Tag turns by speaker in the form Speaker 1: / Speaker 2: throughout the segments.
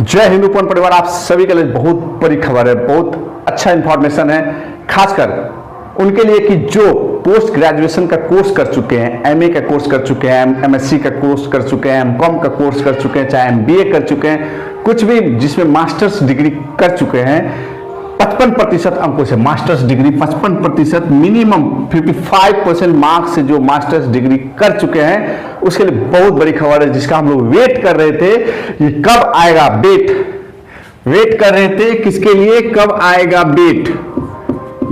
Speaker 1: जय हिंदू पूर्ण परिवार। आप सभी के लिए बहुत बड़ी खबर है, बहुत अच्छा इंफॉर्मेशन है, खासकर उनके लिए कि जो पोस्ट ग्रेजुएशन का कोर्स कर चुके हैं, एमए का कोर्स कर चुके हैं, एमएससी का कोर्स कर चुके हैं, एमकॉम का कोर्स कर चुके हैं, चाहे एमबीए कर चुके हैं, कुछ भी जिसमें मास्टर्स डिग्री कर चुके हैं, 55% अंकों से मास्टर्स डिग्री, 55% मिनिमम 55% मार्क्स से जो मास्टर्स डिग्री कर चुके हैं, उसके लिए बहुत बड़ी खबर है, जिसका हम लोग वेट कर रहे थे कि कब आएगा डेट। वेट कर रहे थे किसके लिए, कब आएगा डेट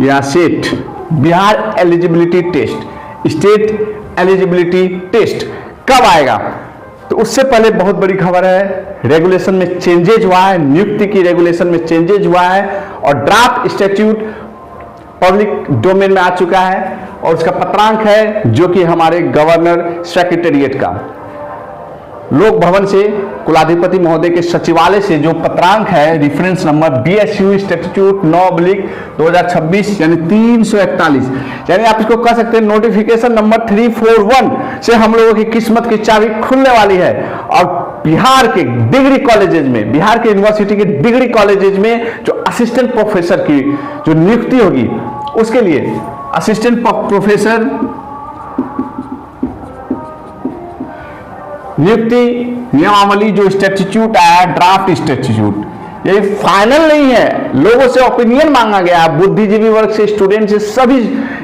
Speaker 1: या SET, Bihar eligibility test, state eligibility test कब आएगा। तो उससे पहले बहुत बड़ी खबर है, रेगुलेशन में चेंजेज हुआ है, नियुक्ति की रेगुलेशन में चेंजेज हुआ है और ड्राफ्ट स्टैट्यूट पब्लिक डोमेन में आ चुका है और उसका पत्रांक है जो कि हमारे गवर्नर सेक्रेटेरिएट का लोक भवन से कुलाधिपति महोदय के सचिवालय से जो पत्रांक है, रेफरेंस नंबर BSU स्टैट्यूट 9/2026 यानी 341, यानी आप इसको कह सकते हैं नोटिफिकेशन नंबर 341 से हम लोगों की किस्मत की चाबी खुलने वाली है। और बिहार के डिग्री कॉलेजेज में, बिहार के यूनिवर्सिटी के डिग्री कॉलेजेज में जो असिस्टेंट प्रोफेसर की जो नियुक्ति होगी, उसके लिए असिस्टेंट प्रोफेसर नियुक्ति नियमावली जो स्टैट्यूट आया, ड्राफ्ट स्टैट्यूट, ये फाइनल नहीं है, लोगों से ओपिनियन मांगा गया, बुद्धिजीवी वर्ग से, स्टूडेंट से, सभी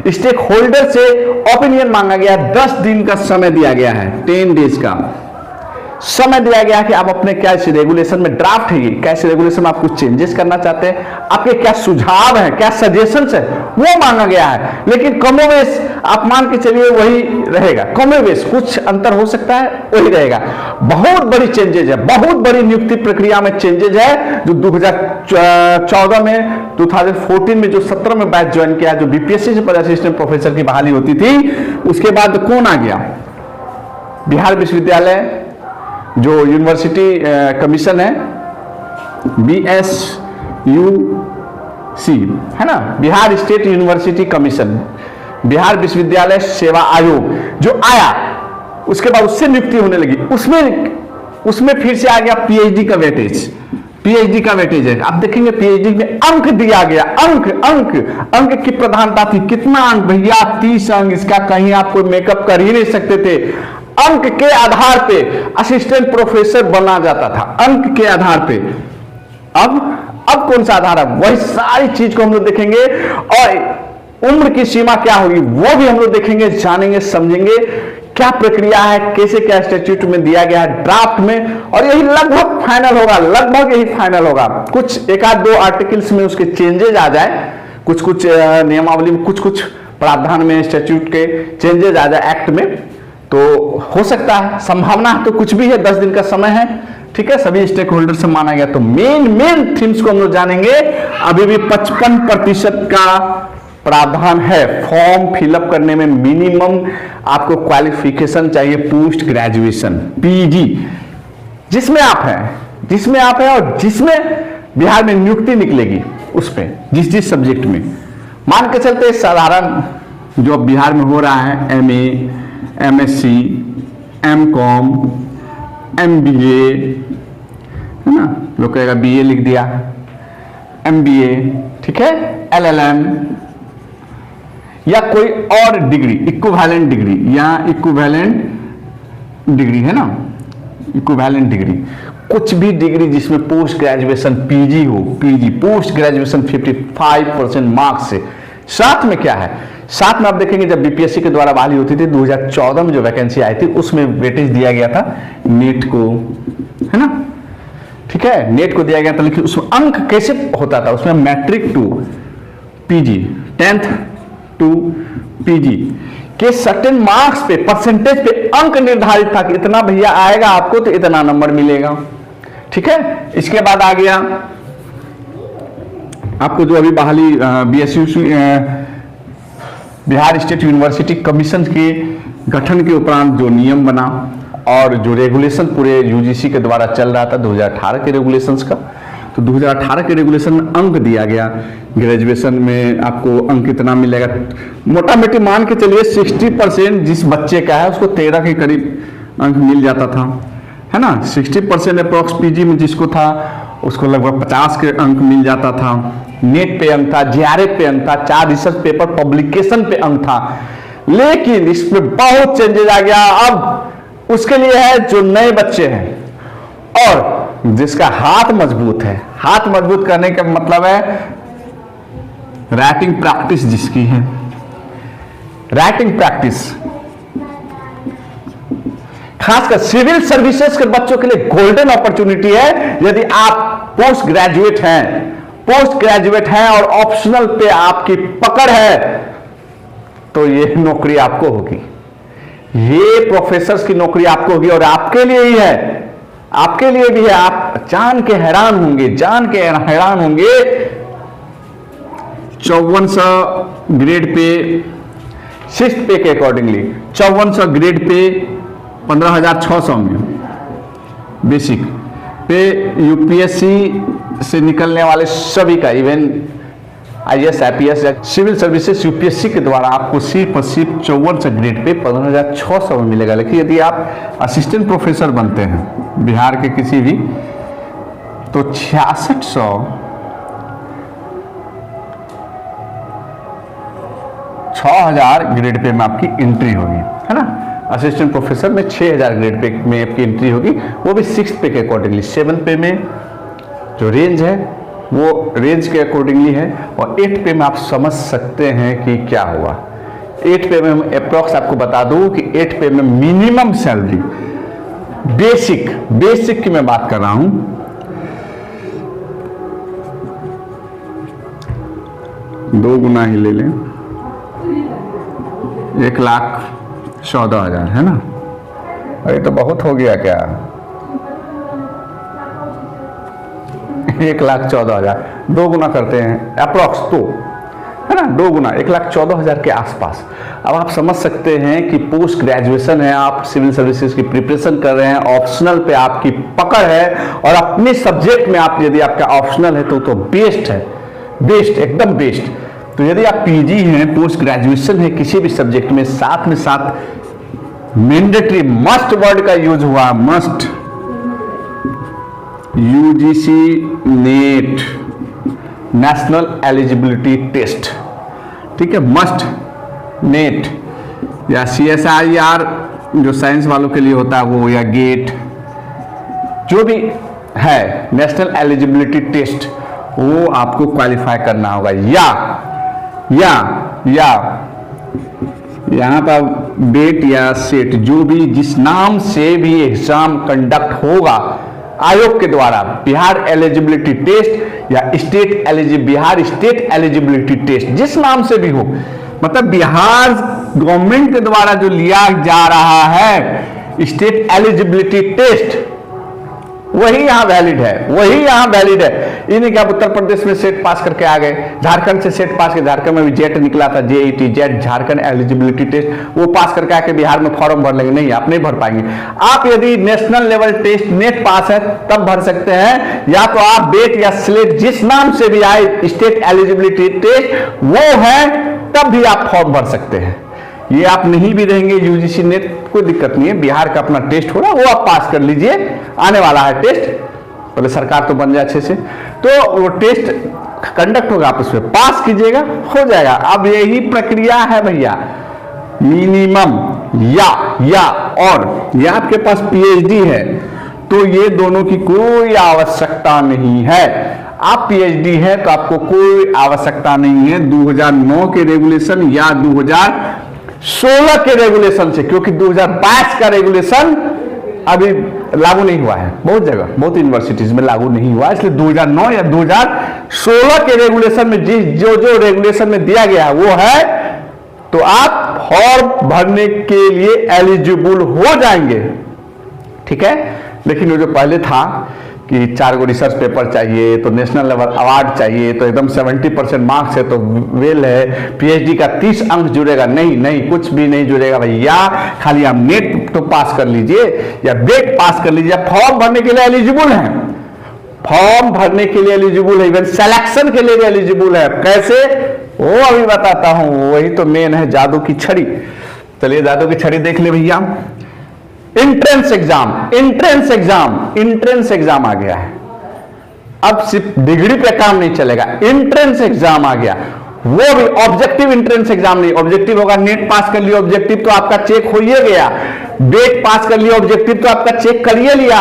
Speaker 1: स्टेक होल्डर से ओपिनियन मांगा गया। 10 दिन का समय दिया गया है, 10 डेज का समय दिया गया कि आप अपने क्या इस रेगुलेशन में ड्राफ्ट है, क्या इस रेगुलेशन में आप कुछ चेंजेस करना चाहते हैं, आपके क्या सुझाव हैं, क्या सजेशंस है, वो मांगा गया है। लेकिन कमोवेश आप मान के चलिए वही रहेगा, कमोवेश कुछ अंतर हो सकता है, वही रहेगा। बहुत बड़ी चेंजेज है, बहुत बड़ी नियुक्ति प्रक्रिया में चेंजेज है, जो 2014 में 2014 में जो 17 में बैच ज्वाइन किया, जो बीपीएससी से असिस्टेंट प्रोफेसर की बहाली होती थी, उसके बाद कौन आ गया, बिहार विश्वविद्यालय जो यूनिवर्सिटी कमीशन है, BSUC है ना, Bihar state university commission, Bihar विश्वविद्यालय सेवा आयोग जो आया, उसके बाद उससे नियुक्ति होने लगी। उसमें फिर से आ गया पीएचडी का वेटेज, पीएचडी का वेटेज है। आप देखेंगे पीएचडी में अंक दिया गया, अंक की प्रधानता थी। कितना अंक भैया, 30 अंक। इसका कहीं आप कोई मेकअप कर ही नहीं सकते थे। अंक के आधार पे असिस्टेंट प्रोफेसर बना जाता था, अंक के आधार पे। अब कौन सा आधार है, वही सारी चीज को हम लोग देखेंगे और उम्र की सीमा क्या होगी वो भी हम लोग देखेंगे, जानेंगे, समझेंगे क्या प्रक्रिया है, कैसे क्या स्टैट्यूट में दिया गया है ड्राफ्ट में, और यही लगभग फाइनल होगा, लगभग यही फाइनल होगा। कुछ एक आध 2 आर्टिकल्स में उसके चेंजेज आ जाए, कुछ नियमावली में कुछ प्रावधान में स्टैट्यूट के चेंजेज आ जाए एक्ट में, तो हो सकता है, संभावना तो कुछ भी है, 10 दिन का समय है, ठीक है, सभी स्टेक होल्डर से माना गया। तो मेन थीम्स को हम लोग जानेंगे। अभी भी 55% का प्रावधान है फॉर्म फिलअप करने में। मिनिमम आपको क्वालिफिकेशन चाहिए पोस्ट ग्रेजुएशन, पीजी, जिसमें आप हैं और जिसमें बिहार में नियुक्ति निकलेगी, उस पे जिस सब्जेक्ट में मान के चलते, साधारण जो बिहार में हो रहा है, एमए, एमएससी, एमकॉम, एमबीए, है ना, लोग कहेगा बीए लिख दिया, एमबीए, ठीक है, एलएलएम या कोई और डिग्री, इक्विवेलेंट डिग्री या इक्विवेलेंट डिग्री, है ना, इक्विवेलेंट डिग्री, कुछ भी डिग्री जिसमें पोस्ट ग्रेजुएशन पीजी हो, पीजी पोस्ट ग्रेजुएशन 55% मार्क्स से। साथ में क्या है, साथ में आप देखेंगे जब बीपीएससी के द्वारा बहाली होती थी 2014 में जो वैकेंसी आई थी, उसमें वेटेज दिया गया था नेट को, है ना, ठीक है, नेट को दिया गया था। लेकिन उसमें अंक कैसे होता था, उसमें matric to PG, 10th to PG के सर्टेन मार्क्स पे, परसेंटेज पे अंक निर्धारित था कि इतना भैया आएगा आपको तो इतना नंबर मिलेगा, ठीक है। इसके बाद आ गया आपको जो अभी बहाली BSU Bihar state university commission के गठन के उपरांत जो नियम बना और जो रेगुलेशन पूरे यूजीसी के द्वारा चल रहा था 2018 के रेगुलेशंस का, तो 2018 के रेगुलेशन में अंक दिया गया, ग्रेजुएशन में आपको अंक कितना मिलेगा, मोटा मोटी मान के चलिए 60% जिस बच्चे का है उसको 13 के करीब अंक मिल जाता था। है ना। 60% अप्रॉक्स पीजी में जिसको था उसको लगभग 50 के अंक मिल जाता था। नेट पे अंक था, जेआरएफ पे अंक था, 4 रिसर्च पेपर पब्लिकेशन पे अंक था। लेकिन इसमें बहुत चेंजेस आ गया। अब उसके लिए है जो नए बच्चे हैं और जिसका हाथ मजबूत है। हाथ मजबूत करने का मतलब है राइटिंग प्रैक्टिस जिसकी है, राइटिंग प्रैक्टिस खासकर सिविल सर्विसेज के बच्चों के लिए गोल्डन अपॉर्चुनिटी है। यदि आप पोस्ट ग्रेजुएट हैं और ऑप्शनल पे आपकी पकड़ है तो ये नौकरी आपको होगी, ये प्रोफेसर्स की नौकरी आपको होगी और आपके लिए ही है, आपके लिए भी है। आप जान के हैरान होंगे 5400 ग्रेड पे 6th पे के अकॉर्डिंगली 5400 ग्रेड पे 15,600 में बेसिक पे यूपीएससी से निकलने वाले सभी का, इवन आईएएस आईपीएस या सिविल सर्विसेज यूपीएससी के द्वारा आपको सिर्फ और सिर्फ 5400 ग्रेड पे 15,600 में मिलेगा। लेकिन यदि आप असिस्टेंट प्रोफेसर बनते हैं बिहार के किसी भी तो 6,000 ग्रेड पे में आपकी एंट्री होगी, है ना। असिस्टेंट प्रोफेसर में 6,000 ग्रेड पे में आपकी एंट्री होगी, वो भी 6th पे के अकॉर्डिंगली। 7th पे में जो रेंज है वो रेंज के अकॉर्डिंगली है और 8th पे में आप समझ सकते हैं कि क्या होगा। 8th पे में अप्रॉक्स आपको बता दूं कि 8th पे में मिनिमम सैलरी बेसिक की मैं बात कर रहा हूं 2 गुना ही ले लें, 1,14,000 है ना। अरे तो बहुत हो गया क्या, 1,14,000 2 गुना करते हैं अप्रॉक्स तो, है ना, 2 गुना 1,14,000 के आसपास। अब आप समझ सकते हैं कि पोस्ट ग्रेजुएशन है, आप सिविल सर्विसेज की प्रिपरेशन कर रहे हैं, ऑप्शनल पे आपकी पकड़ है और अपने सब्जेक्ट में आप यदि आपका ऑप्शनल है तो बेस्ट है, बेस्ट एकदम बेस्ट। तो यदि आप पीजी हैं, पोस्ट ग्रेजुएशन है किसी भी सब्जेक्ट में, साथ में साथ मैंडेटरी मस्ट वर्ड का यूज हुआ, must UGC NET national eligibility test, ठीक है, मस्ट नेट या CSIR जो साइंस वालों के लिए होता है वो, या गेट जो भी है नेशनल एलिजिबिलिटी टेस्ट, वो आपको क्वालिफाई करना होगा। या यहां पर बेट या सेट जो भी जिस नाम से भी एग्जाम कंडक्ट होगा आयोग के द्वारा, बिहार एलिजिबिलिटी टेस्ट या बिहार स्टेट एलिजिबिलिटी टेस्ट, जिस नाम से भी हो, मतलब बिहार गवर्नमेंट के द्वारा जो लिया जा रहा है स्टेट एलिजिबिलिटी टेस्ट, वही यहां वैलिड है। इन्हें क्या उत्तर प्रदेश में सेट पास करके आ गए, झारखंड से सेट पास के, झारखंड में भी जेट निकला था, जेट झारखंड एलिजिबिलिटी टेस्ट, वो पास करके आके बिहार में फॉर्म भर लेंगे। नहीं, आप नहीं भर पाएंगे। आप यदि नेशनल लेवल टेस्ट नेट पास है तब भर सकते हैं, या तो आप बेट या स्लेट जिस नाम से भी आए स्टेट एलिजिबिलिटी टेस्ट वो है तब भी आप फॉर्म भर सकते हैं। ये आप नहीं भी रहेंगे यूजीसी नेट, कोई दिक्कत नहीं है, बिहार का अपना टेस्ट हो रहा है वो आप पास कर लीजिए, आने वाला है टेस्ट, पहले सरकार तो बन जाए अच्छे से, तो वो टेस्ट कंडक्ट होगा, आप उसमें पास कीजिएगा, हो जाएगा। अब यही प्रक्रिया है भैया, मिनिमम या आपके पास पीएचडी है तो ये दोनों की कोई आवश्यकता नहीं है। आप पीएचडी है तो आपको कोई आवश्यकता नहीं है 2009 के रेगुलेशन या 2016 के रेगुलेशन से, क्योंकि 2022 का रेगुलेशन अभी लागू नहीं हुआ है, बहुत जगह बहुत यूनिवर्सिटीज में लागू नहीं हुआ, इसलिए 2009 या 2016 के रेगुलेशन में जो रेगुलेशन में दिया गया है वो है, तो आप फॉर्म भरने के लिए एलिजिबल हो जाएंगे, ठीक है। लेकिन वो जो पहले था कि 4 गो रिसर्च पेपर चाहिए तो नेशनल लेवल अवार्ड चाहिए तो एकदम 70% मार्क्स है तो वेल है, पीएचडी का 30 अंक जुड़ेगा, नहीं, कुछ भी नहीं जुड़ेगा भैया। खाली आप नेट तो पास कर लीजिए या बेट पास कर लीजिए, फॉर्म भरने के लिए एलिजिबल है, फॉर्म भरने के लिए एलिजिबल है, इवन सिलेक्शन के लिए भी एलिजिबल है। कैसे, वो अभी बताता हूं, वही तो मेन है जादू की छड़ी। चलिए जादू की छड़ी देख ले भैया। Entrance exam, entrance exam, entrance exam आ गया है। अब सिर्फ डिग्री पे काम नहीं चलेगा, एंट्रेंस एग्जाम आ गया, वो भी ऑब्जेक्टिव एंट्रेंस एग्जाम नहीं। ऑब्जेक्टिव होगा नेट पास कर लिया, ऑब्जेक्टिव तो आपका चेक हो ही गया। बेट पास कर लिया, ऑब्जेक्टिव तो आपका चेक कर ही लिया।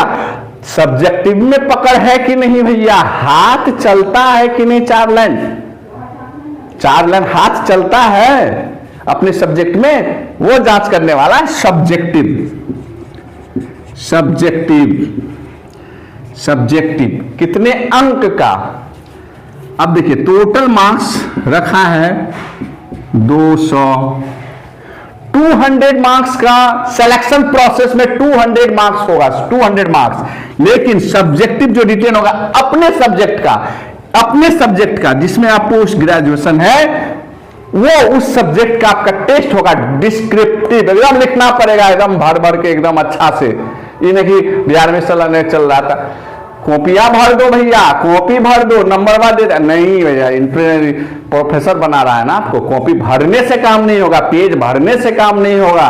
Speaker 1: सब्जेक्टिव में पकड़ है कि नहीं भैया, हाथ चलता है कि नहीं, 4 लाइन, 4 लाइन हाथ चलता है अपने सब्जेक्ट में, वो जांच करने वाला सब्जेक्टिव। सब्जेक्टिव, सब्जेक्टिव कितने अंक का? अब देखिए टोटल मार्क्स रखा है 200, 200 मार्क्स का सिलेक्शन प्रोसेस में 200 मार्क्स होगा, 200 मार्क्स। लेकिन सब्जेक्टिव जो रिटेन होगा अपने सब्जेक्ट का, अपने सब्जेक्ट का जिसमें आप पोस्ट ग्रेजुएशन है, वो उस सब्जेक्ट का आपका टेस्ट होगा डिस्क्रिप्टिव, एकदम लिखना पड़ेगा एकदम भर भर के एकदम अच्छा से। ये नहीं बिहार में चल रहा था कॉपियां भर दो भैया, कॉपी भर दो, नंबर दे दो, नहीं भैया प्रोफेसर बना रहा है ना आपको, कॉपी भरने से काम नहीं होगा, पेज भरने से काम नहीं होगा,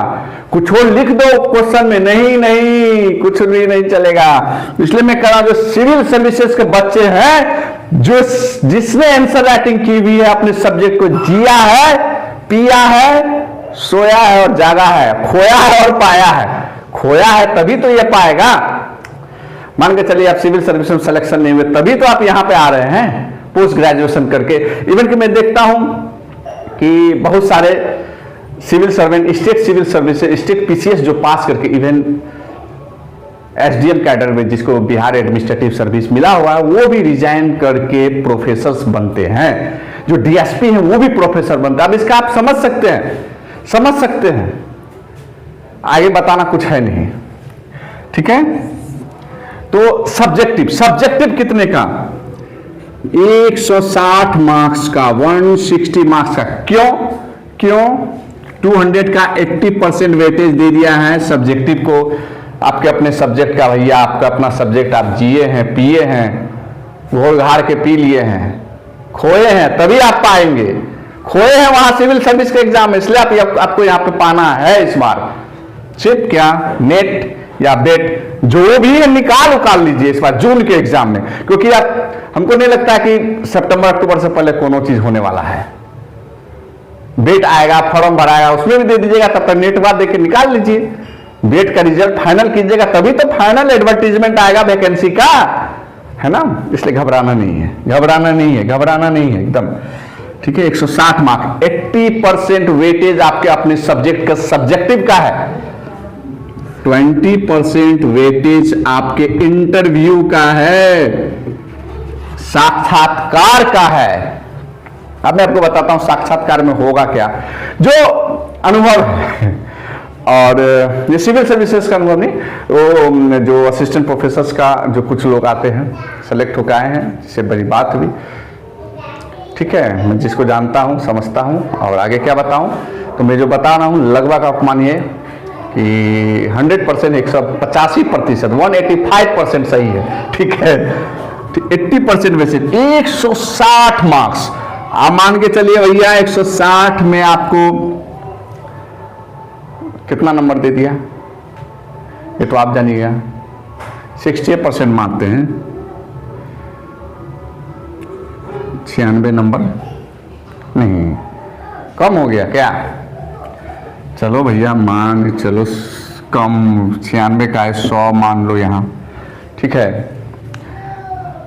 Speaker 1: कुछ और लिख दो क्वेश्चन में, नहीं नहीं कुछ भी नहीं चलेगा। इसलिए मैं कह रहा हूं जो सिविल सर्विसेज के बच्चे हैं, जो जिसने आंसर राइटिंग की हुई है, अपने सब्जेक्ट को जिया है, पिया है, सोया है और जागा है, खोया है और पाया है। खोया है तभी तो ये पाएगा। मान के चलिए आप सिविल सर्विस में सिलेक्शन नहीं हुए, तभी तो आप यहां पे आ रहे हैं पोस्ट ग्रेजुएशन करके। इवन कि मैं देखता हूं कि बहुत सारे civil servant state civil service, state PCS जो पास करके इवन एसडीएम कैडर में जिसको बिहार एडमिनिस्ट्रेटिव सर्विस मिला हुआ है, वो भी रिजाइन करके प्रोफेसर बनते हैं। जो डीएसपी हैं वो भी प्रोफेसर बनते हैं। अब इसका आप समझ सकते हैं, समझ सकते हैं, आगे बताना कुछ है नहीं, ठीक है। तो सब्जेक्टिव, सब्जेक्टिव कितने का? 160 मार्क्स का, 160 मार्क्स का। क्यों? क्यों? 200 का 80% वेटेज दे दिया है सब्जेक्टिव को, आपके अपने सब्जेक्ट का। भैया आपका अपना सब्जेक्ट आप जिए हैं, पिए हैं, घोल घाड़ के पी लिए हैं, खोए हैं तभी आप पाएंगे। खोए हैं वहां सिविल सर्विस के एग्जाम में, इसलिए आपको यहां पे पाना है इस बार। सिर्फ क्या नेट या बेट जो भी है निकाल उकाल लीजिए इस बार जून के एग्जाम में, क्योंकि आप हमको नहीं लगता कि सितंबर अक्टूबर से पहले कोनो चीज होने वाला है। बेट आएगा, फॉर्म भराएगा, उसमें भी दे दीजिएगा, तब तक नेट बाद देके निकाल लीजिए। बेट का रिजल्ट फाइनल कीजिएगा, तभी तो फाइनल एडवर्टीजमेंट आएगा वैकेंसी का, है ना। इसलिए घबराना नहीं है, घबराना नहीं है, घबराना नहीं है एकदम, ठीक है। 160 मार्क, 80% वेटेज आपके अपने सब्जेक्ट का, सब्जेक्टिव का है। 20% वेटेज आपके इंटरव्यू का है, साक्षात्कार का है। अब मैं आपको बताता हूं साक्षात्कार में होगा क्या, जो अनुभव है। और ये सिविल सर्विसेज का अनुभव नहीं, वो जो असिस्टेंट प्रोफेसर्स का जो कुछ लोग आते हैं, सेलेक्ट होकर आए हैं, जिससे बड़ी बात हुई, ठीक है। मैं जिसको जानता हूं, समझता हूं, और आगे क्या बताऊं, तो मैं जो बता रहा हूं लगभग आप मानिए कि 100%, 185%, 185% सही है, ठीक है। 80% में से 160 मार्क्स आप मान के चलिए भैया, 160 में आपको कितना नंबर दे दिया ये तो आप जानिएगा। 68% मानते हैं, 96 नंबर नहीं, कम हो गया क्या? चलो भैया मान चलो कम, 96 का है, 100 मान लो यहाँ, ठीक है।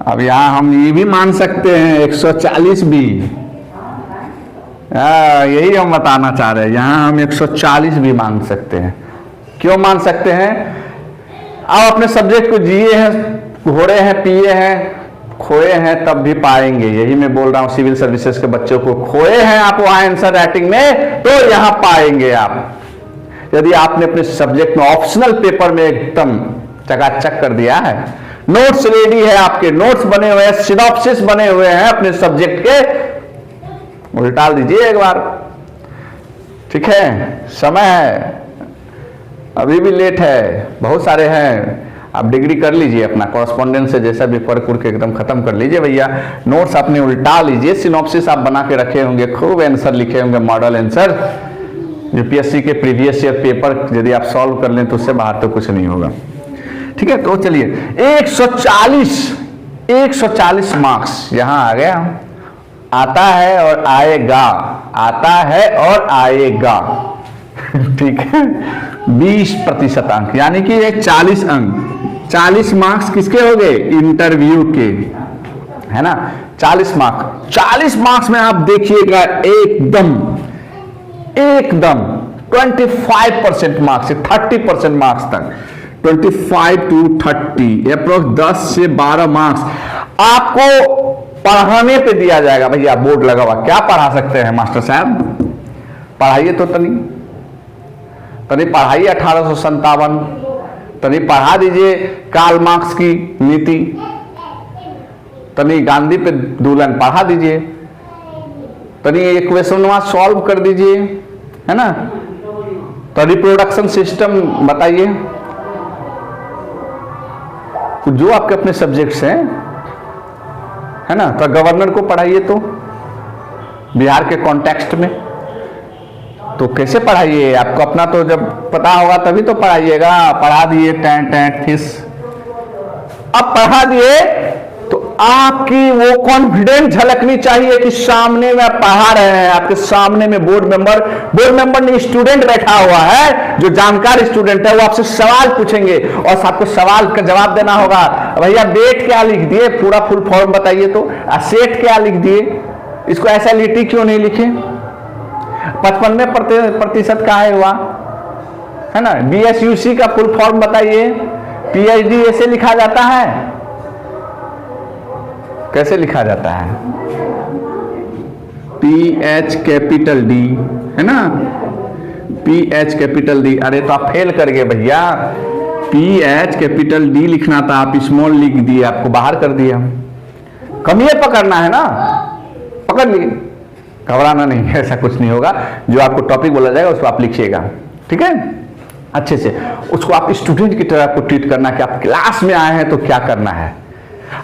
Speaker 1: अब यहाँ हम ये भी मान सकते हैं 140 भी, यही हम बताना चाह रहे हैं। यहाँ हम 140 भी मान सकते हैं। क्यों मान सकते हैं? आप अपने सब्जेक्ट को जिए हैं, घोड़े हैं, पिए हैं, खोए हैं, तब भी पाएंगे। यही मैं बोल रहा हूं सिविल सर्विसेज के बच्चों को, खोए हैं आप वहां आंसर राइटिंग में, तो यहां पाएंगे आप। यदि आपने अपने सब्जेक्ट में ऑप्शनल पेपर में एकदम चकाचक कर दिया है, नोट्स रेडी है, आपके नोट्स बने हुए हैं, सिनॉप्सिस बने हुए हैं अपने सब्जेक्ट के, उल्टा दीजिए एक बार, ठीक है। समय है, अभी भी लेट है, बहुत सारे हैं। आप डिग्री कर लीजिए, अपना कॉरेस्पॉन्डेंस से जैसा भी पढ़ के एकदम खत्म कर लीजिए भैया। नोट्स आपने उल्टा लीजिए, सिनॉप्सिस आप बना के रखे होंगे, खूब आंसर लिखे होंगे, मॉडल आंसर, यूपीएससी के प्रीवियस ईयर पेपर यदि आप सॉल्व कर लें तो उससे बाहर तो कुछ नहीं होगा। ठीक है, तो चलिए 140 मार्क्स यहां आ गया, आता है और आएगा, आता है और आएगा। ठीक है, 20% अंक, यानी कि ये 40 अंक, 40 मार्क्स किसके हो गए? इंटरव्यू के, है ना। 40 मार्क्स में आप देखिएगा एकदम 25% मार्क्स से 30% मार्क्स तक, 25 to 30 अप्रोक्स 10 से 12 मार्क्स आपको पढ़ाने पे दिया जाएगा। भैया बोर्ड लगा हुआ, क्या पढ़ा सकते हैं मास्टर साहब? पढ़ाइए तो तनी पढ़ाइए 1857, तनी पढ़ा दीजिए कार्ल मार्क्स की नीति, तनी गांधी पे दुल्हन पढ़ा दीजिए, तनी इक्वेशन सॉल्व कर दीजिए, है ना। तो रिप्रोडक्शन सिस्टम बताइए, जो आपके अपने सब्जेक्ट्स हैं, है ना। तो गवर्नर को पढ़ाइए तो बिहार के कॉन्टेक्स्ट में, तो कैसे पढ़ाइए? आपको अपना तो जब पता होगा तभी तो पढ़ाइएगा। पढ़ा दिए टेंट फिश, अब पढ़ा दिए तो आपकी वो कॉन्फिडेंस झलकनी चाहिए कि सामने में आप पढ़ा रहे हैं, आपके सामने में बोर्ड मेंबर नहीं, स्टूडेंट बैठा हुआ है, जो जानकार स्टूडेंट है, वो आपसे सवाल पूछेंगे और आपको सवाल का जवाब देना होगा। भैया बेट क्या लिख दिए, पूरा फुल फॉर्म बताइए तो। सेट क्या लिख दिए, इसको एसएलईटी क्यों नहीं लिखे? 55% का है हुआ, है ना। बीएसयूसी का फुल फॉर्म बताइए, पीएचडी ऐसे लिखा जाता है? कैसे लिखा जाता है? PH कैपिटल D, है ना, PH कैपिटल D। अरे तो आप फेल कर गए भैया, PH कैपिटल D लिखना था, आप स्मॉल लिख दिए, आपको बाहर कर दिया। कमियां पकड़ना है ना, पकड़ लिए, घबराना नहीं है, ऐसा कुछ नहीं होगा। जो आपको टॉपिक बोला जाएगा उसको आप लिखिएगा, ठीक है, अच्छे से। उसको आप स्टूडेंट की तरह आपको ट्रीट करना कि आप क्लास में आए हैं तो क्या करना है।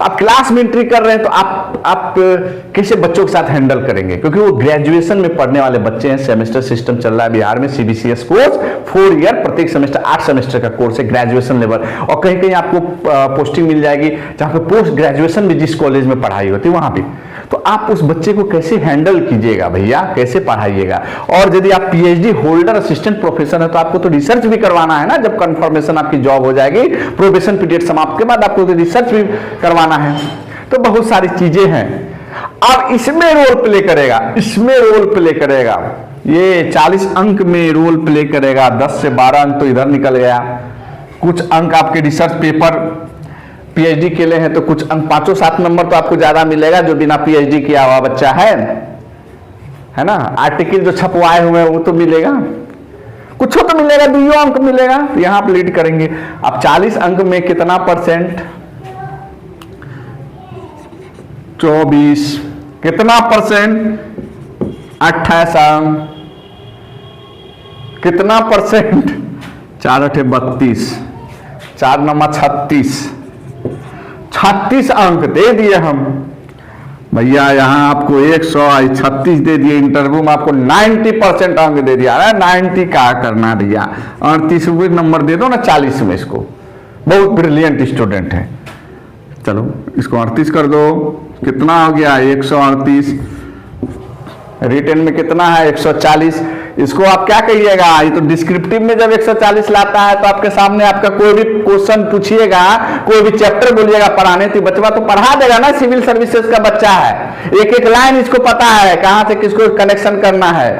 Speaker 1: आप क्लास में एंट्री कर रहे हैं तो आप कैसे बच्चों के साथ हैंडल करेंगे, क्योंकि वो ग्रेजुएशन में पढ़ने वाले बच्चे हैं। सेमेस्टर सिस्टम चल रहा है बिहार में, सीबीसीएस कोर्स 4 ईयर, प्रत्येक सेमेस्टर 8 सेमेस्टर का कोर्स है, ग्रेजुएशन लेवल। और कहीं कहीं आपको पोस्टिंग मिल जाएगी जहां पे पोस्ट ग्रेजुएशन भी जिस कॉलेज में पढ़ाई होती है वहां भी। तो आप उस बच्चे को कैसे हैंडल कीजिएगा भैया, कैसे पढ़ाइएगा। और यदि आप पीएचडी होल्डर असिस्टेंट प्रोफेसर है तो आपको तो रिसर्च भी करवाना है ना। जब कंफर्मेशन आपकी जॉब हो जाएगी, प्रोबेशन पीरियड समाप्त के बाद आपको तो रिसर्च भी करवाना है। तो बहुत सारी चीजें हैं। अब इसमें रोल प्ले करेगा, ये 40 अंक में रोल प्ले करेगा। 10 से 12 अंक तो इधर निकल गया, कुछ अंक आपके रिसर्च पेपर पीएचडी के लिए हैं, तो कुछ अंक 5-7 नंबर तो आपको ज्यादा मिलेगा जो बिना पीएचडी किया हुआ बच्चा है ना। आर्टिकल जो छपवाए हुए हैं वो तो मिलेगा, कुछ तो मिलेगा, 2 अंक मिलेगा, तो यहां आप लीड करेंगे। अब 40 अंक में कितना परसेंट? 24, कितना परसेंट? 28 अंक, कितना परसेंट? 4 8 32, 4 9 36 अंक दे दिए हम भैया। यहां आपको 136 दे दिए, इंटरव्यू में आपको 90% अंक दे दिया। अरे 90 क्या करना भैया, 38 नंबर दे दो ना 40 में। इसको बहुत ब्रिलियंट स्टूडेंट है, चलो इसको 38 कर दो, कितना हो गया? 138। रिटन में कितना है? 140। इसको आप क्या कहिएगा? ये तो डिस्क्रिप्टिव में जब 140 लाता है तो आपके सामने आपका कोई भी क्वेश्चन पूछिएगा, कोई भी चैप्टर बोलिएगा पढ़ाने, तो बच्चा तो पढ़ा देगा ना। सिविल सर्विसेज का बच्चा है, एक लाइन इसको पता है कहां से किसको कनेक्शन करना है।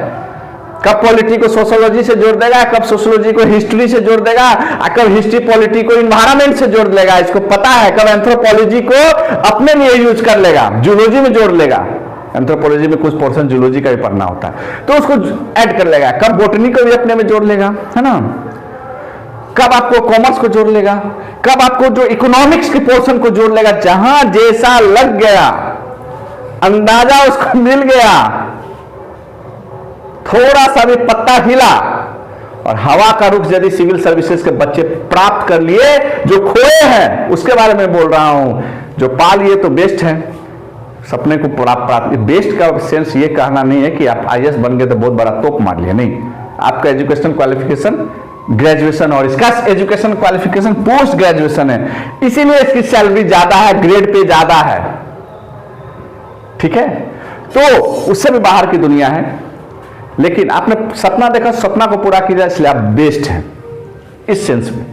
Speaker 1: कब पॉलिटी को सोशियोलॉजी से जोड़ देगा, कब सोशियोलॉजी को हिस्ट्री से जोड़ देगा, कब हिस्ट्री पॉलिटी को इन्वायरमेंट से जोड़ लेगा, इसको पता है। कब एंथ्रोपोलॉजी को अपने लिए यूज कर लेगा, जूलॉजी में जोड़ लेगा। एंथ्रोपोलॉजी में कुछ पोर्शन जूलॉजी का भी पढ़ना होता है तो उसको ऐड कर लेगा। कब बोटनी को भी अपने में जोड़ लेगा, है ना। कब आपको कॉमर्स को जोड़ लेगा, कब आपको जो इकोनॉमिक्स के पोर्शन को जोड़ लेगा। जहां जैसा लग गया, अंदाजा उसको मिल गया, थोड़ा सा भी पत्ता हिला और हवा का रुख यदि सिविल सर्विसेज के बच्चे प्राप्त कर लिए, जो खोए हैं उसके बारे में बोल रहा हूं। जो पा लिए तो बेस्ट है, सपने को प्राप्त। बेस्ट का सेंस ये कहना नहीं है कि आप आईएएस बन गए तो बहुत बड़ा तोप मार लिया, नहीं। आपका एजुकेशन क्वालिफिकेशन ग्रेजुएशन और इसका एजुकेशन क्वालिफिकेशन पोस्ट ग्रेजुएशन है, इसीलिए इसकी सैलरी ज्यादा है, ग्रेड पे ज्यादा है। ठीक है, तो उससे भी बाहर की दुनिया है। लेकिन आपने सपना देखा, सपना को पूरा किया, इसलिए आप बेस्ट हैं इस सेंस में।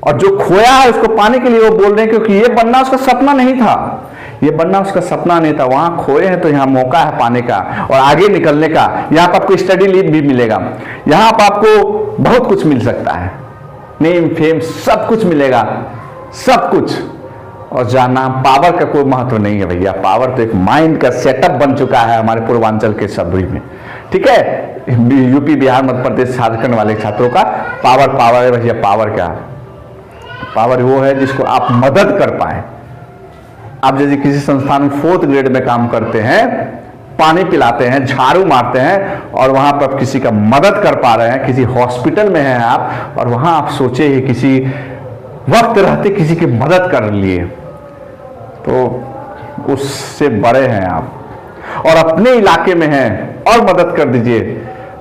Speaker 1: और जो खोया है उसको पाने के लिए वो बोल रहे हैं, क्योंकि ये बनना उसका सपना नहीं था, ये बनना उसका सपना नहीं था। वहां खोए हैं तो यहाँ मौका है पाने का और आगे निकलने का। यहाँ पर आपको स्टडी लीव भी मिलेगा, यहाँ पर आपको बहुत कुछ मिल सकता है, नेम फेम सब कुछ मिलेगा, सब कुछ। और जाना पावर का कोई महत्व नहीं है भैया, पावर तो एक माइंड का सेटअप बन चुका है हमारे पूर्वांचल के सभी में। ठीक है, यूपी बिहार मध्य प्रदेश झारखंड वाले छात्रों का पावर है भैया। पावर क्या? पावर वो है जिसको आप मदद कर पाए। आप यदि किसी संस्थान में 4th ग्रेड में काम करते हैं, पानी पिलाते हैं, झाड़ू मारते हैं, और वहां पर आप किसी का मदद कर पा रहे हैं, किसी हॉस्पिटल में हैं आप, और वहां आप सोचे ही किसी वक्त रहते किसी की मदद कर लिए, तो उससे बड़े हैं आप। और अपने इलाके में हैं और मदद कर दीजिए,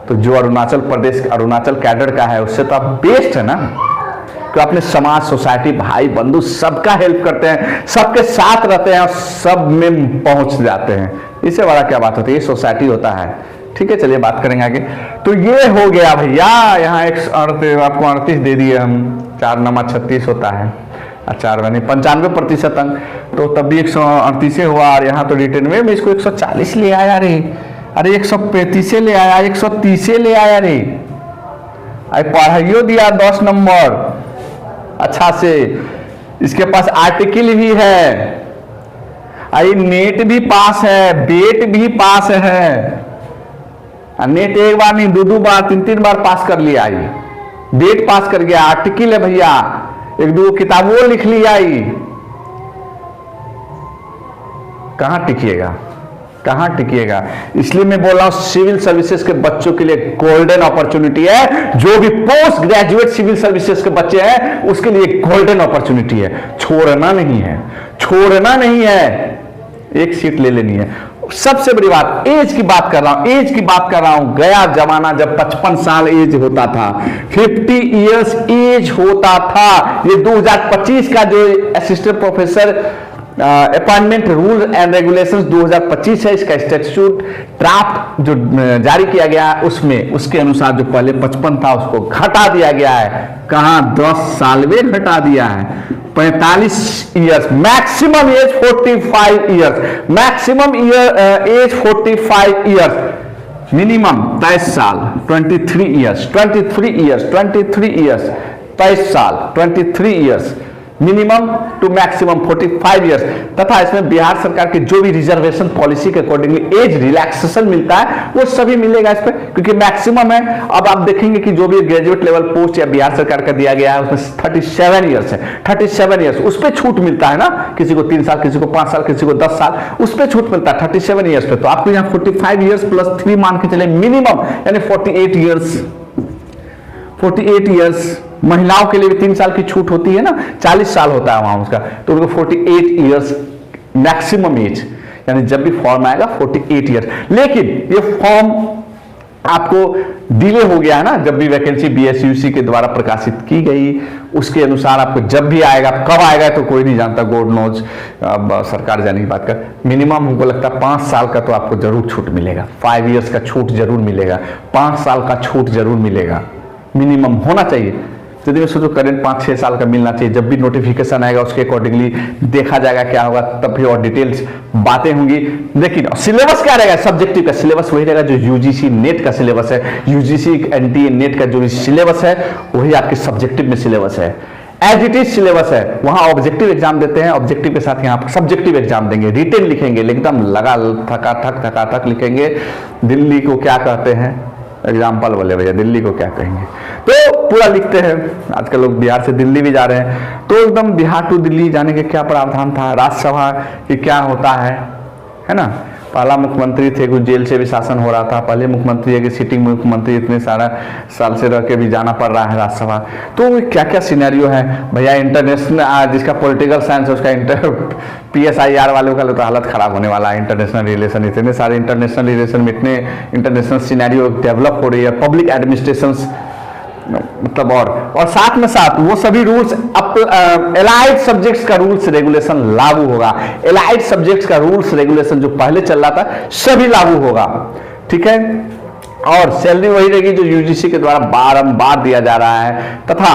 Speaker 1: तो जो अरुणाचल प्रदेश, अरुणाचल कैडर का है, उससे तो आप बेस्ट है ना। तो अपने समाज, सोसाइटी, भाई बंधु सबका हेल्प करते हैं, सबके साथ रहते हैं और सब में पहुंच जाते हैं। इससे बड़ा क्या बात होती है? ये सोसाइटी होता है। ठीक है, चलिए बात करेंगे आगे। तो ये हो गया भैया, यहाँ एक आपको 38 दे दिए हम, 4 नमा 36 होता है, 4 बने 95% अंक, तो तब भी 138 हुआ। और यहाँ तो रिटर्न में इसको 140 ले आया रे, अरे 135 ले आया, 130 ले आया रे, अरे पढ़ाइयो दिया 10 नंबर अच्छा से। इसके पास आर्टिकल भी है, आई नेट भी पास है, बेट भी पास है। नेट एक बार नहीं 2 बार 3 बार पास कर लिया, आई बेट पास कर गया, आर्टिकल है भैया, 1-2 किताबों लिख लिया। कहां टिकिएगा, कहां टिकिएगा? इसलिए मैं बोल रहा हूं सिविल सर्विसेज के बच्चों के लिए गोल्डन अपॉर्चुनिटी है। जो भी पोस्ट ग्रेजुएट सिविल सर्विसेज के बच्चे हैं उसके लिए गोल्डन अपॉर्चुनिटी है, छोड़ना नहीं है, छोड़ना नहीं है, एक सीट ले लेनी है। सबसे बड़ी बात, एज की बात कर रहा हूं, एज की बात कर रहा हूं। गया जमाना जब 55 साल एज होता था, 50 इयर्स एज होता था। ये 2025 का जो assistant professor appointment rule and regulations 2025 है, इसका स्टैट्यूट ड्राफ्ट जो जारी किया गया है उसमें, उसके अनुसार जो पहले 55 था उसको घटा दिया गया है। कहां 10 साल में घटा दिया है, 45 years, maximum age 45 years, maximum age 45 years, minimum 23 साल, 23 इयर्स, 23 इयर्स, 23 इयर्स, 23 साल, 23 years, minimum to maximum 45 years. तथा इसमें बिहार सरकार की जो भी रिजर्वेशन पॉलिसी के अकॉर्डिंगली एज रिलैक्सेशन मिलता है वो सभी मिलेगा इस पे, क्योंकि मैक्सिमम है। अब आप देखेंगे कि जो भी ग्रेजुएट लेवल पोस्ट या बिहार सरकार का दिया गया है उसमें 37 इयर्स है, 37 इयर्स, उस पर छूट मिलता है ना, किसी को 3 साल, किसी को 5 साल, किसी को 10 साल, उस पर छूट मिलता है 37 इयर्स पे। तो आपको यहाँ 45 इयर्स प्लस 3 मान के चले मिनिमम, यानी 48 इयर्स, 48 इयर्स। महिलाओं के लिए भी 3 साल की छूट होती है ना, 40 साल होता है वहां उसका, तो उनको 48 इयर्स मैक्सिमम एज, यानी जब भी फॉर्म आएगा 48 इयर्स। लेकिन ये फॉर्म आपको डिले हो गया है ना, जब भी वैकेंसी बीएसयूसी के द्वारा प्रकाशित की गई उसके अनुसार आपको जब भी आएगा, कब आएगा तो कोई नहीं जानता, गॉड नोज, सरकार जाने की बात कर। मिनिमम हमको लगता है 5 साल का तो आपको जरूर छूट मिलेगा, 5 इयर्स का छूट जरूर मिलेगा, 5 साल का छूट जरूर मिलेगा, मिनिमम होना चाहिए। यदि मैं सोचो करेंट 5-6 साल का मिलना चाहिए। जब भी नोटिफिकेशन आएगा उसके अकॉर्डिंगली देखा जाएगा क्या होगा, तब भी और डिटेल्स बातें होंगी। लेकिन सिलेबस क्या रहेगा? सब्जेक्टिव का सिलेबस वही रहेगा जो यूजीसी नेट का सिलेबस है, यूजीसी एनटीए नेट का जो भी सिलेबस है वही आपके सब्जेक्टिव में सिलेबस है, एज इट इज सिलेबस है। वहां ऑब्जेक्टिव एग्जाम देते हैं, ऑब्जेक्टिव के साथ यहाँ सब्जेक्टिव एग्जाम देंगे, रिटेन लिखेंगे, एकदम लगा थका लिखेंगे। दिल्ली को क्या कहते हैं, एग्जाम्पल बोले भैया, दिल्ली को क्या कहेंगे, तो पूरा लिखते हैं। आजकल लोग बिहार से दिल्ली भी जा रहे हैं, तो एकदम बिहार टू दिल्ली जाने के क्या प्रावधान था, राज्यसभा की क्या होता है ना, पहला मुख्यमंत्री थे, कुछ जेल से भी शासन हो रहा था, पहले मुख्यमंत्री है कि सिटिंग मुख्यमंत्री इतने सारा साल से रह के भी जाना पड़ रहा है राज्यसभा। तो क्या क्या सिनेरियो है भैया। इंटरनेशनल जिसका पॉलिटिकल साइंस है उसका PSIR वालों का तो हालत खराब होने वाला है। इंटरनेशनल रिलेशन, इतने सारे इंटरनेशनल रिलेशन में इतने इंटरनेशनल सिनेरियो डेवलप हो रही है, पब्लिक एडमिनिस्ट्रेशन मतलब और साथ में साथ वो सभी रूल्स एलाइड सब्जेक्ट्स का रूल्स रेगुलेशन लागू होगा। एलाइड सब्जेक्ट्स का रूल्स रेगुलेशन जो पहले चल रहा था सभी लागू होगा, ठीक है। और सैलरी वही रहेगी जो UGC के द्वारा बारंबार दिया जा रहा है, तथा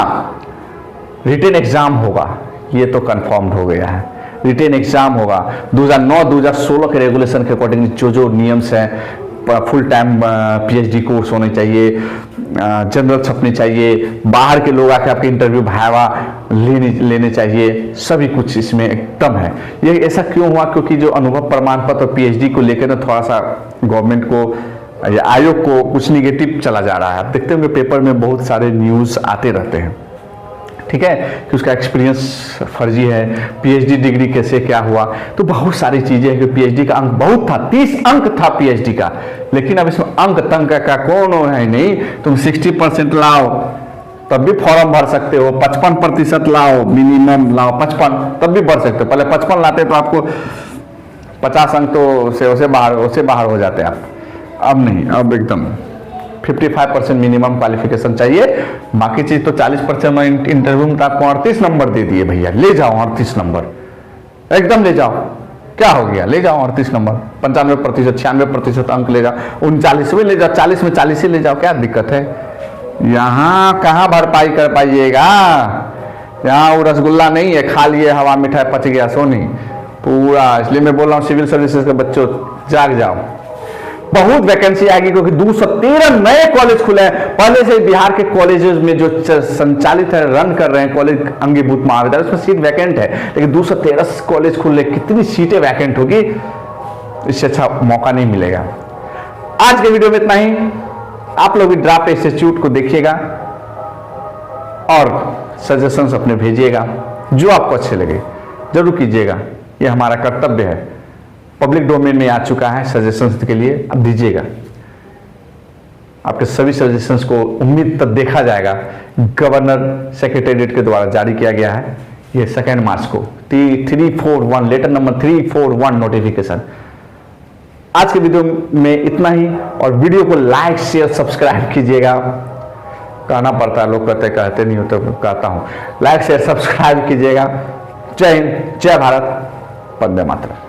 Speaker 1: रिटेन एग्जाम होगा, ये तो कंफर्म्ड हो गया है। रिटेन एग्जाम होगा 2009-2016 के रेगुलेशन के अकॉर्डिंग जो नियम्स हैं, फुल टाइम PhD कोर्स होने चाहिए, जनरल छपनी चाहिए, बाहर के लोग आके आपके इंटरव्यू भावा लेने चाहिए, सभी कुछ इसमें एकदम है। ये ऐसा क्यों हुआ? क्योंकि जो अनुभव प्रमाण पत्र और PhD को लेकर ना थोड़ा सा गवर्नमेंट को या आयोग को कुछ निगेटिव चला जा रहा है। आप देखते होंगे पेपर में बहुत सारे न्यूज़ आते रहते हैं, ठीक है, कि उसका एक्सपीरियंस फर्जी है, PhD डिग्री कैसे क्या हुआ, तो बहुत सारी चीजें हैं कि PhD का अंक बहुत था, 30 अंक था PhD का, लेकिन अब इसमें अंक तंक का कौन है नहीं। तुम 60% लाओ तब भी फॉर्म भर सकते हो, 55% लाओ, मिनिमम लाओ 55 तब भी भर सकते हो। पहले 55 लाते तो आपको 50 अंक तो उसे बाहर हो जाते आप, अब नहीं, अब एकदम 55% मिनिमम क्वालिफिकेशन चाहिए। बाकी चीज तो 40% में इंटरव्यू में तो आपको 38 नंबर दे दिए भैया, ले जाओ 38 नंबर, एकदम ले जाओ, क्या हो गया, ले जाओ 38 नंबर, 95%, 96% अंक ले जाओ, 39 में ले जाओ, 40 में 40 ही ले जाओ, क्या दिक्कत है। यहाँ कहाँ भरपाई कर पाइएगा, यहाँ वो रसगुल्ला नहीं है खा लिए हवा मिठाई पच गया सो नहीं पूरा। इसलिए मैं बोल रहा हूँ सिविल सर्विसेज के बच्चों जाग जाओ, बहुत वैकेंसी आएगी, क्योंकि 213 नए कॉलेज खुले हैं। पहले से बिहार के कॉलेजेस में जो संचालित है, रन कर रहे हैं कॉलेज अंगीभूत महाविद्यालय, उसमें सीट वैकेंट है, लेकिन 213 कॉलेज खुले, कितनी सीटें वैकेंट होगी, इससे अच्छा मौका नहीं मिलेगा। आज के वीडियो में इतना ही। आप लोग भी ड्राफ्ट इंस्टीट्यूट को देखिएगा और सजेशंस अपने भेजिएगा, जो आपको अच्छे लगे जरूर कीजिएगा, ये हमारा कर्तव्य है। पब्लिक डोमेन में आ चुका है सजेशंस के लिए, अब दीजिएगा। आपके सभी सजेशंस को उम्मीद तक देखा जाएगा। गवर्नर सेक्रेटेरिएट के द्वारा जारी किया गया है ये 2 मार्च को 341 लेटर नंबर 341 नोटिफिकेशन। आज के वीडियो में इतना ही, और वीडियो को लाइक शेयर सब्सक्राइब कीजिएगा। कहना पड़ता है, लोग कहते नहीं होते, तो कहता हूं, लाइक शेयर सब्सक्राइब कीजिएगा। जय हिंद, जय भारत, वंदे मातरम।